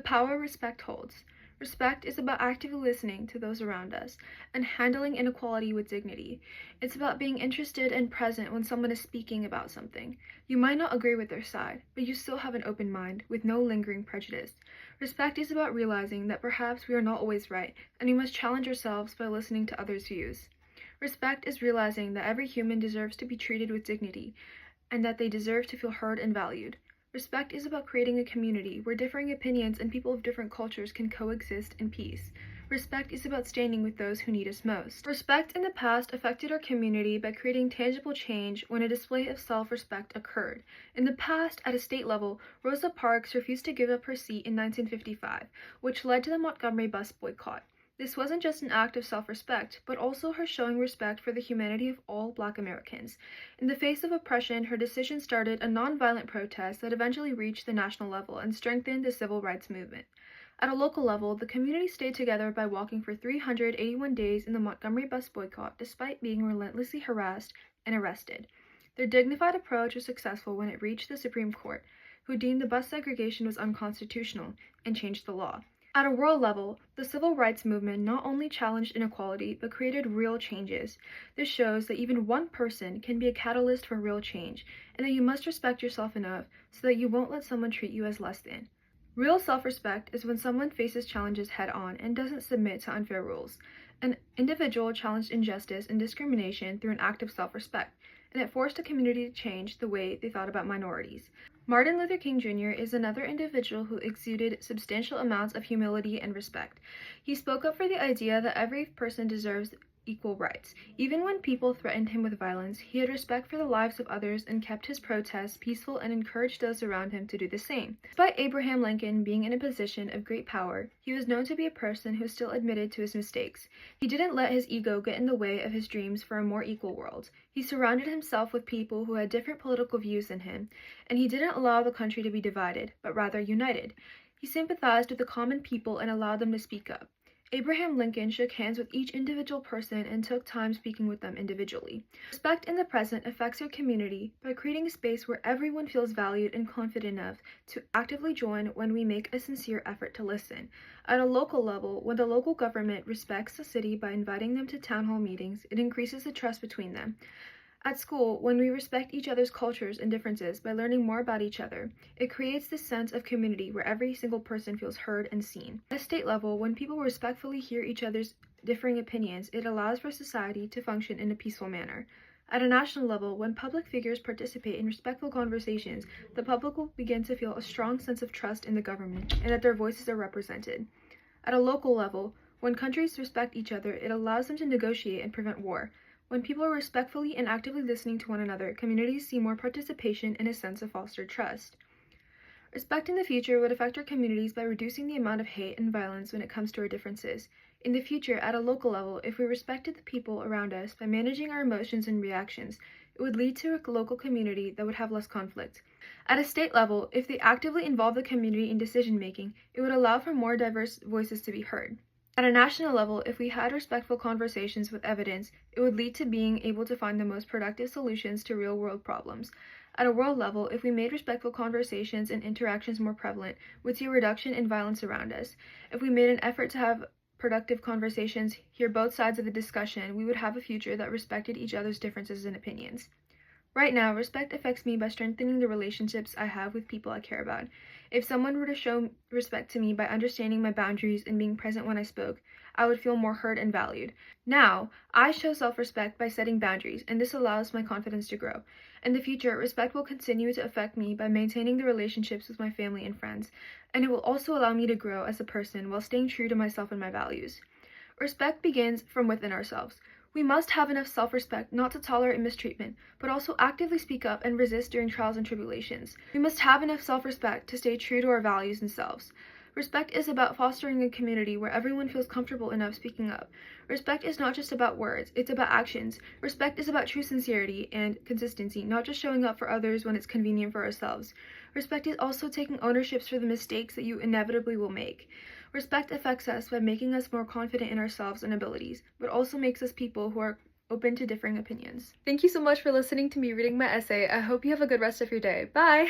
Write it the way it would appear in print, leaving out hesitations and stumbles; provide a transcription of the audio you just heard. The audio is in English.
power respect holds. Respect is about actively listening to those around us and handling inequality with dignity. It's about being interested and present when someone is speaking about something. You might not agree with their side, but you still have an open mind with no lingering prejudice. Respect is about realizing that perhaps we are not always right, and we must challenge ourselves by listening to others' views. Respect is realizing that every human deserves to be treated with dignity, and that they deserve to feel heard and valued. Respect is about creating a community where differing opinions and people of different cultures can coexist in peace. Respect is about standing with those who need us most. Respect in the past affected our community by creating tangible change when a display of self-respect occurred. In the past, at a state level, Rosa Parks refused to give up her seat in 1955, which led to the Montgomery bus boycott. This wasn't just an act of self-respect, but also her showing respect for the humanity of all Black Americans. In the face of oppression, her decision started a nonviolent protest that eventually reached the national level and strengthened the civil rights movement. At a local level, the community stayed together by walking for 381 days in the Montgomery bus boycott, despite being relentlessly harassed and arrested. Their dignified approach was successful when it reached the Supreme Court, who deemed the bus segregation was unconstitutional and changed the law. At a world level, the civil rights movement not only challenged inequality, but created real changes. This shows that even one person can be a catalyst for real change, and that you must respect yourself enough so that you won't let someone treat you as less than. Real self-respect is when someone faces challenges head-on and doesn't submit to unfair rules. An individual challenged injustice and discrimination through an act of self-respect, and it forced a community to change the way they thought about minorities. Martin Luther King Jr. is another individual who exuded substantial amounts of humility and respect. He spoke up for the idea that every person deserves equal rights. Even when people threatened him with violence, he had respect for the lives of others and kept his protests peaceful and encouraged those around him to do the same. Despite Abraham Lincoln being in a position of great power, he was known to be a person who still admitted to his mistakes. He didn't let his ego get in the way of his dreams for a more equal world. He surrounded himself with people who had different political views than him, and he didn't allow the country to be divided, but rather united. He sympathized with the common people and allowed them to speak up. Abraham Lincoln shook hands with each individual person and took time speaking with them individually. Respect in the present affects your community by creating a space where everyone feels valued and confident enough to actively join when we make a sincere effort to listen. At a local level, when the local government respects the city by inviting them to town hall meetings, it increases the trust between them. At school, when we respect each other's cultures and differences by learning more about each other, it creates this sense of community where every single person feels heard and seen. At a state level, when people respectfully hear each other's differing opinions, it allows for society to function in a peaceful manner. At a national level, when public figures participate in respectful conversations, the public will begin to feel a strong sense of trust in the government and that their voices are represented. At a local level, when countries respect each other, it allows them to negotiate and prevent war. When people are respectfully and actively listening to one another, communities see more participation and a sense of fostered trust. Respect in the future would affect our communities by reducing the amount of hate and violence when it comes to our differences. In the future, at a local level, if we respected the people around us by managing our emotions and reactions, it would lead to a local community that would have less conflict. At a state level, if they actively involve the community in decision-making, it would allow for more diverse voices to be heard. At a national level, if we had respectful conversations with evidence, it would lead to being able to find the most productive solutions to real-world problems. At a world level, if we made respectful conversations and interactions more prevalent, we'd see a reduction in violence around us. If we made an effort to have productive conversations, hear both sides of the discussion, we would have a future that respected each other's differences and opinions. Right now, respect affects me by strengthening the relationships I have with people I care about. If someone were to show respect to me by understanding my boundaries and being present when I spoke, I would feel more heard and valued. Now, I show self-respect by setting boundaries, and this allows my confidence to grow. In the future, respect will continue to affect me by maintaining the relationships with my family and friends, and it will also allow me to grow as a person while staying true to myself and my values. Respect begins from within ourselves. We must have enough self-respect not to tolerate mistreatment, but also actively speak up and resist during trials and tribulations. We must have enough self-respect to stay true to our values and selves. Respect is about fostering a community where everyone feels comfortable enough speaking up. Respect is not just about words, it's about actions. Respect is about true sincerity and consistency, not just showing up for others when it's convenient for ourselves. Respect is also taking ownership for the mistakes that you inevitably will make. Respect affects us by making us more confident in ourselves and abilities, but also makes us people who are open to differing opinions. Thank you so much for listening to me reading my essay. I hope you have a good rest of your day. Bye!